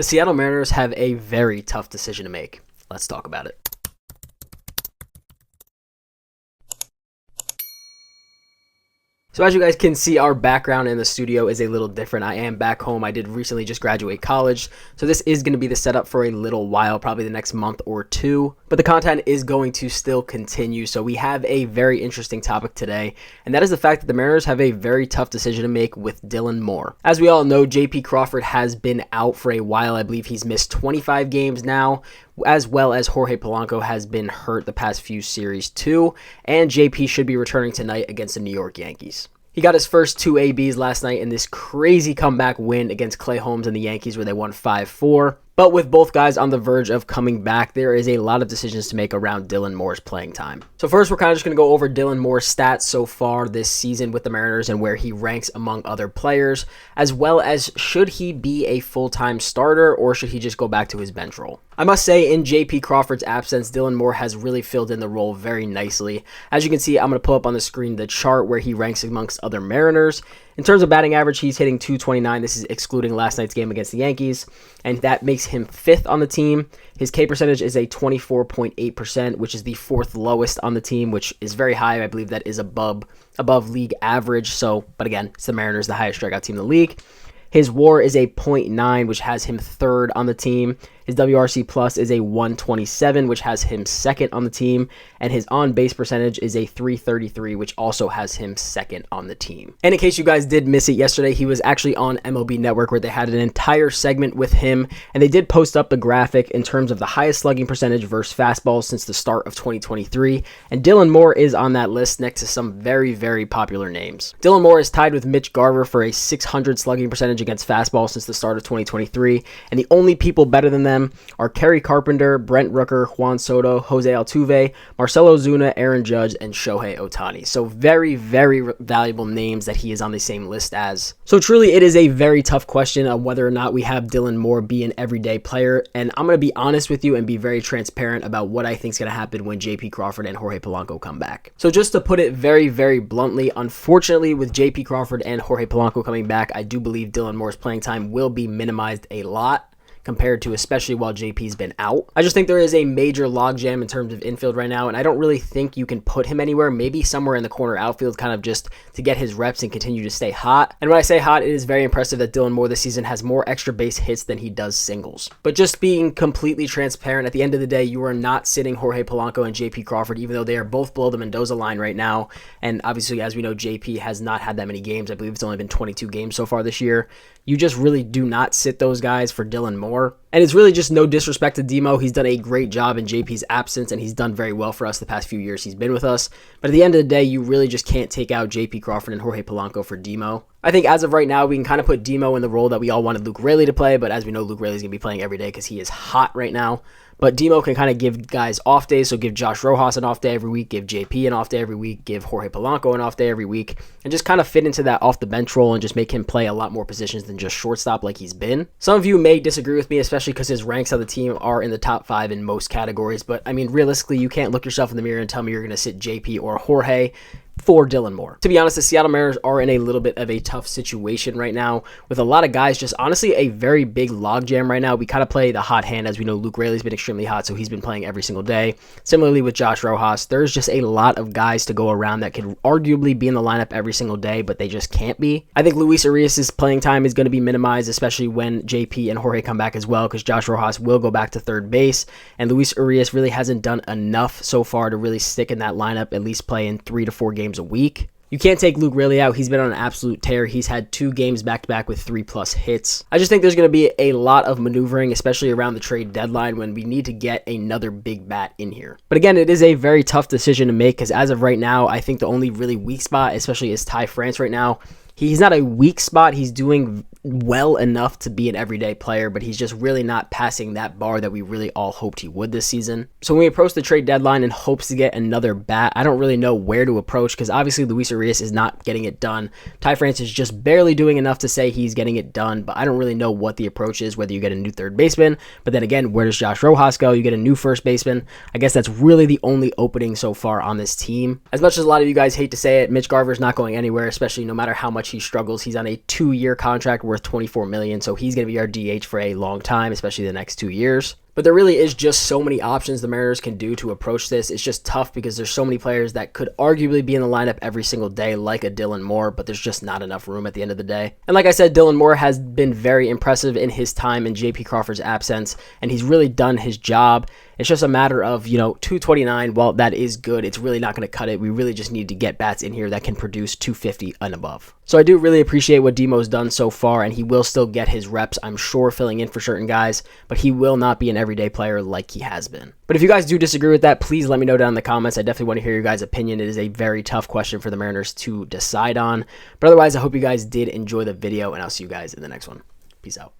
The Seattle Mariners have a very tough decision to make. Let's talk about it. So as you guys can see, our background in the studio is a little different. I am back home. I did recently just graduate college, so this is going to be the setup for a little while, probably the next month or two. But the content is going to still continue, so we have a very interesting topic today, and that is the fact that the Mariners have a very tough decision to make with Dylan Moore. As we all know, JP Crawford has been out for a while. I believe he's missed 25 games now, as well as Jorge Polanco has been hurt the past few series too, and JP should be returning tonight against the New York Yankees. He got his first 2 ABs last night in this crazy comeback win against Clay Holmes and the Yankees where they won 5-4. But with both guys on the verge of coming back, there is a lot of decisions to make around Dylan Moore's playing time. So first, we're kind of just going to go over Dylan Moore's stats so far this season with the Mariners and where he ranks among other players, as well as should he be a full-time starter or should he just go back to his bench role. I must say, in JP Crawford's absence, Dylan Moore has really filled in the role very nicely. As you can see, I'm going to pull up on the screen the chart where he ranks amongst other Mariners. In terms of batting average, he's hitting .229. This is excluding last night's game against the Yankees, and that makes him 5th on the team. His K percentage is a 24.8%, which is the 4th lowest on the team, which is very high. I believe that is above league average. So, but again, it's the Mariners, the highest strikeout team in the league. His WAR is a .9, which has him 3rd on the team. His WRC plus is a 127, which has him 2nd on the team. And his on-base percentage is a 333, which also has him 2nd on the team. And in case you guys did miss it yesterday, he was actually on MLB Network where they had an entire segment with him. And they did post up the graphic in terms of the highest slugging percentage versus fastballs since the start of 2023. And Dylan Moore is on that list next to some very, very popular names. Dylan Moore is tied with Mitch Garver for a 600 slugging percentage against fastball since the start of 2023. And the only people better than them are Kerry Carpenter, Brent Rooker, Juan Soto, Jose Altuve, Marcelo Ozuna, Aaron Judge, and Shohei Ohtani. So very, very valuable names that he is on the same list as. So truly, it is a very tough question of whether or not we have Dylan Moore be an everyday player. And I'm going to be honest with you and be very transparent about what I think is going to happen when JP Crawford and Jorge Polanco come back. So just to put it very, very bluntly, unfortunately, with JP Crawford and Jorge Polanco coming back, I do believe Dylan Moore's playing time will be minimized a lot compared to especially while JP's been out. I just think there is a major logjam in terms of infield right now, and I don't really think you can put him anywhere, maybe somewhere in the corner outfield kind of just to get his reps and continue to stay hot. And when I say hot, it is very impressive that Dylan Moore this season has more extra base hits than he does singles. But just being completely transparent, at the end of the day, you are not sitting Jorge Polanco and JP Crawford, even though they are both below the Mendoza line right now. And obviously, as we know, JP has not had that many games. I believe it's only been 22 games so far this year. You just really do not sit those guys for Dylan Moore. And it's really just no disrespect to Demo. He's done a great job in JP's absence, and he's done very well for us the past few years he's been with us. But at the end of the day, you really just can't take out JP Crawford and Jorge Polanco for Demo. I think as of right now, we can kind of put Demo in the role that we all wanted Luke Raley to play, but as we know, Luke Raley's going to be playing every day because he is hot right now. But Demo can kind of give guys off days, so give Josh Rojas an off day every week, give JP an off day every week, give Jorge Polanco an off day every week, and just kind of fit into that off the bench role and just make him play a lot more positions than just shortstop like he's been. Some of you may disagree with me, especially because his ranks on the team are in the top 5 in most categories, but I mean, realistically, you can't look yourself in the mirror and tell me you're going to sit JP or Jorge for Dylan Moore. To be honest, the Seattle Mariners are in a little bit of a tough situation right now with a lot of guys, just honestly a very big logjam right now. We kind of play the hot hand. As we know, Luke Raley's been extremely hot, so he's been playing every single day. Similarly with Josh Rojas, there's just a lot of guys to go around that could arguably be in the lineup every single day, but they just can't be. I think Luis Urias' playing time is going to be minimized, especially when JP and Jorge come back as well, because Josh Rojas will go back to third base, and Luis Urias really hasn't done enough so far to really stick in that lineup, at least play in 3 to 4 games a week. You can't take Luke Raley out. He's been on an absolute tear. He's had 2 games back-to-back with 3+ hits. I just think there's going to be a lot of maneuvering, especially around the trade deadline when we need to get another big bat in here. But again, it is a very tough decision to make because as of right now, I think the only really weak spot, especially is Ty France right now. He's not a weak spot. He's doing well enough to be an everyday player, but he's just really not passing that bar that we really all hoped he would this season. So when we approach the trade deadline in hopes to get another bat, I don't really know where to approach because obviously Luis Urias is not getting it done. Ty France is just barely doing enough to say he's getting it done, but I don't really know what the approach is, whether you get a new third baseman, but then again, where does Josh Rojas go? You get a new first baseman. I guess that's really the only opening so far on this team. As much as a lot of you guys hate to say it, Mitch Garver's not going anywhere, especially no matter how much he struggles. He's on a 2-year contract worth $24 million, so he's going to be our DH for a long time, especially the next 2 years. But there really is just so many options the Mariners can do to approach this. It's just tough because there's so many players that could arguably be in the lineup every single day, like a Dylan Moore, but there's just not enough room at the end of the day. And like I said, Dylan Moore has been very impressive in his time in JP Crawford's absence, and he's really done his job. It's just a matter of, 229, while that is good, it's really not going to cut it. We really just need to get bats in here that can produce 250 and above. So I do really appreciate what Demo's done so far, and he will still get his reps, I'm sure, filling in for certain guys, but he will not be an everyday player like he has been. But if you guys do disagree with that, please let me know down in the comments. I definitely want to hear your guys' opinion. It is a very tough question for the Mariners to decide on. But otherwise, I hope you guys did enjoy the video, and I'll see you guys in the next one. Peace out.